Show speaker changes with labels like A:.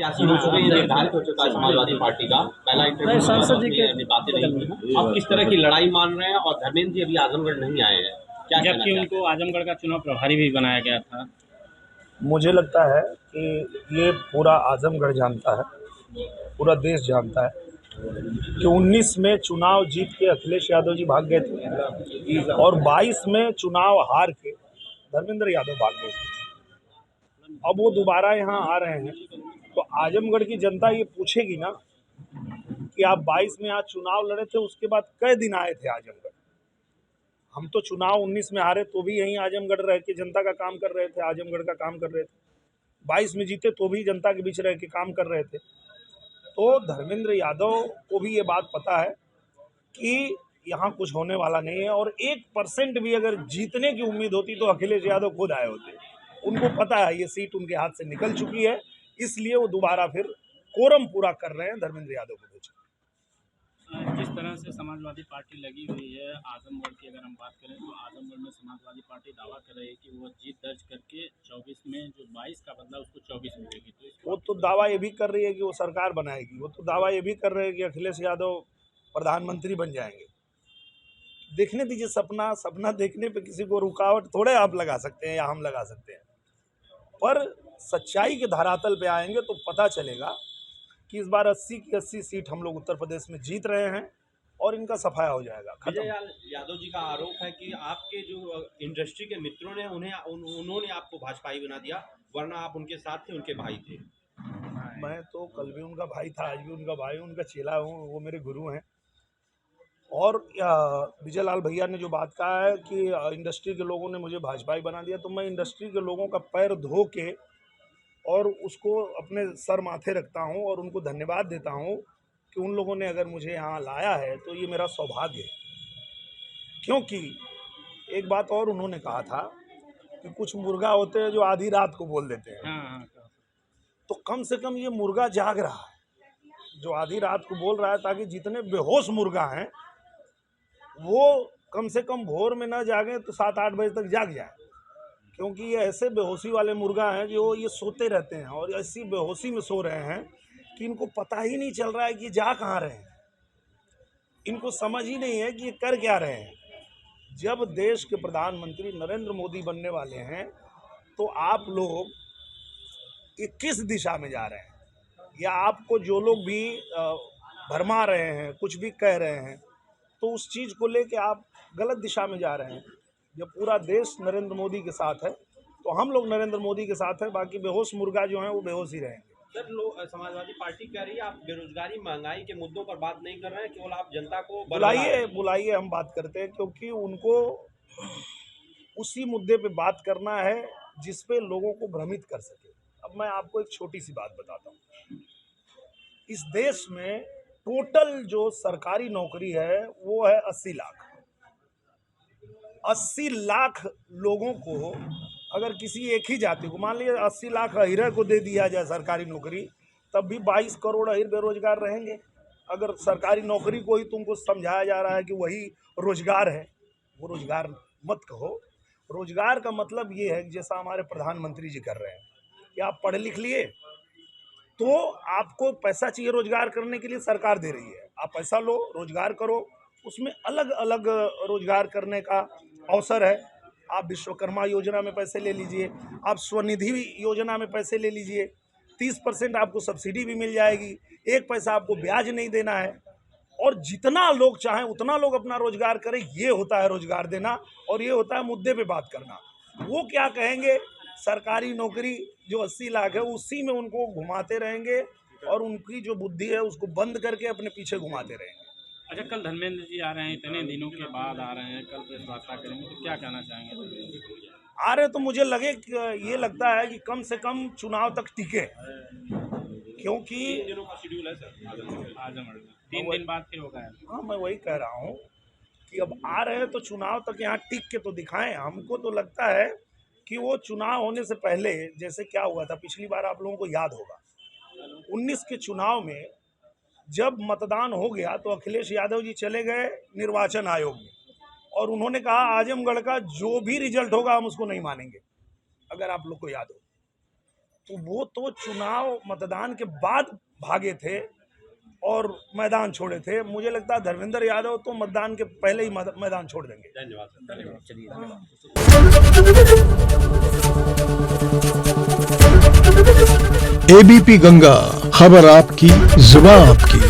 A: क्या शुरू से ये निर्धारित हो चुका है समाजवादी पार्टी का पहला इंटरव्यू
B: सांसद जी के
A: बातें नहीं, अब किस तरह की लड़ाई मान रहे हैं? और धर्मेंद्र जी अभी आजमगढ़ नहीं आए हैं, क्या कहना
B: जबकि उनको आजमगढ़ का चुनाव प्रभारी भी बनाया गया था।
C: मुझे लगता है कि ये पूरा आजमगढ़ जानता है, पूरा देश जानता है कि 19 में चुनाव जीत के अखिलेश यादव जी भाग गए थे और 22 में चुनाव हार के धर्मेंद्र यादव भाग गए थे। अब वो दोबारा यहाँ आ रहे हैं तो आजमगढ़ की जनता ये पूछेगी ना कि आप 22 में आज चुनाव लड़े थे, उसके बाद कई दिन आए थे आजमगढ़। हम तो चुनाव 19 में हारे तो भी यहीं आजमगढ़ रह के जनता का काम कर रहे थे, आजमगढ़ का काम कर रहे थे। 22 में जीते तो भी जनता के बीच रह के काम कर रहे थे। तो धर्मेंद्र यादव को भी ये बात पता है कि यहाँ कुछ होने वाला नहीं है और 1% भी अगर जीतने की उम्मीद होती तो अखिलेश यादव खुद आए होते। उनको पता है ये सीट उनके हाथ से निकल चुकी है, इसलिए वो दोबारा फिर कोरम पूरा कर रहे हैं धर्मेंद्र यादव को भेज।
B: जिस तरह से समाजवादी पार्टी लगी हुई है आजमगढ़ की, अगर हम बात करें तो आजमगढ़ में समाजवादी पार्टी दावा कर रही है कि वो जीत दर्ज करके 24 में जो 22 का बदला उसको 24 में देगी। तो
C: वो तो दावा ये भी कर रही है कि वो सरकार बनाएगी, वो तो दावा ये भी कर रहे हैं कि अखिलेश यादव प्रधानमंत्री बन जाएंगे। देखने दीजिए, सपना देखने पे किसी को रुकावट थोड़े आप लगा सकते हैं या हम लगा सकते हैं, पर सच्चाई के धरातल पे आएंगे तो पता चलेगा कि इस बार 80 की 80 सीट हम लोग उत्तर प्रदेश में जीत रहे हैं और इनका सफाया हो जाएगा।
A: विजय यादव जी का आरोप है कि आपके जो इंडस्ट्री के मित्रों ने उन्होंने आपको भाजपाई बना दिया, वरना आप उनके साथ थे, उनके भाई थे।
C: मैं तो कल भी उनका भाई था, आज भी उनका भाई हूँ, उनका चेला हूँ, वो मेरे गुरु हैं। और विजय लाल भैया ने जो बात कहा है कि इंडस्ट्री के लोगों ने मुझे भाजपाई बना दिया, तो मैं इंडस्ट्री के लोगों का पैर धो के और उसको अपने सर माथे रखता हूँ और उनको धन्यवाद देता हूँ कि उन लोगों ने अगर मुझे यहाँ लाया है तो ये मेरा सौभाग्य है। क्योंकि एक बात और उन्होंने कहा था कि कुछ मुर्गा होते हैं जो आधी रात को बोल देते हैं, तो कम से कम ये मुर्गा जाग रहा है जो आधी रात को बोल रहा है, ताकि जितने बेहोश मुर्गा हैं वो कम से कम भोर में ना जागे तो 7-8 बजे तक जाग जाए। क्योंकि ये ऐसे बेहोशी वाले मुर्गा हैं जो ये सोते रहते हैं और ऐसी बेहोशी में सो रहे हैं कि इनको पता ही नहीं चल रहा है कि ये जा कहाँ रहे हैं, इनको समझ ही नहीं है कि ये कर क्या रहे हैं। जब देश के प्रधानमंत्री नरेंद्र मोदी बनने वाले हैं तो आप लोग ये किस दिशा में जा रहे हैं, या आपको जो लोग भी भरमा रहे हैं, कुछ भी कह रहे हैं, तो उस चीज़ को लेके आप गलत दिशा में जा रहे हैं। जब पूरा देश नरेंद्र मोदी के साथ है तो हम लोग नरेंद्र मोदी के साथ हैं, बाकी बेहोश मुर्गा जो हैं वो बेहोश ही रहेंगे।
A: सर, लोग समाजवादी पार्टी कह रही है आप बेरोजगारी महंगाई के मुद्दों पर बात नहीं कर रहे हैं, केवल आप जनता को
C: बुलाइए हम बात करते हैं, क्योंकि उनको उसी मुद्दे पे बात करना है जिस पे लोगों को भ्रमित कर सके। अब मैं आपको एक छोटी सी बात बताता हूँ। इस देश में टोटल जो सरकारी नौकरी है वो है 80 लाख। 80 लाख लोगों को अगर किसी एक ही जाति को, मान लीजिए 80 लाख अहिरा को दे दिया जाए सरकारी नौकरी, तब भी 22 करोड़ अहिर बेरोजगार रहेंगे। अगर सरकारी नौकरी को ही तुमको समझाया जा रहा है कि वही रोजगार है, वो रोजगार मत कहो। रोजगार का मतलब ये है कि जैसा हमारे प्रधानमंत्री जी कर रहे हैं कि आप पढ़ लिख लिए तो आपको पैसा चाहिए रोजगार करने के लिए, सरकार दे रही है, आप पैसा लो, रोजगार करो। उसमें अलग अलग रोजगार करने का अवसर है। आप विश्वकर्मा योजना में पैसे ले लीजिए, आप स्वनिधि योजना में पैसे ले लीजिए, 30% आपको सब्सिडी भी मिल जाएगी, 1 पैसा आपको ब्याज नहीं देना है, और जितना लोग चाहें उतना लोग अपना रोजगार करें। ये होता है रोजगार देना, और ये होता है मुद्दे पे बात करना। वो क्या कहेंगे, सरकारी नौकरी जो 80 लाख है उसी में उनको घुमाते रहेंगे और उनकी जो बुद्धि है उसको बंद करके अपने पीछे घुमाते रहेंगे।
B: अच्छा, कल धर्मेंद्र जी आ रहे हैं, इतने दिनों के बाद आ रहे हैं, कल प्रेस वार्ता करेंगे, तो क्या कहना चाहेंगे?
C: आ रहे तो मुझे ये लगता है कि कम से कम चुनाव तक टिके, क्योंकि
A: 3 दिनों का शेड्यूल है सर
B: आजमगढ़ में 3 दिन बाद फिर होगा।
C: हाँ, मैं वही कह रहा हूँ कि अब आ रहे हैं तो चुनाव तक यहाँ टिक के तो दिखाएं। हमको तो लगता है कि वो चुनाव होने से पहले, जैसे क्या हुआ था पिछली बार, आप लोगों को याद होगा 19 के चुनाव में जब मतदान हो गया तो अखिलेश यादव जी चले गए निर्वाचन आयोग में और उन्होंने कहा आजमगढ़ का जो भी रिजल्ट होगा हम उसको नहीं मानेंगे, अगर आप लोग को याद हो। तो वो तो चुनाव मतदान के बाद भागे थे और मैदान छोड़े थे। मुझे लगता है धर्मेंद्र यादव तो मतदान के पहले ही मैदान छोड़ देंगे।
A: धन्यवाद सर।
D: एबीपी गंगा, खबर आपकी, जुबान आपकी।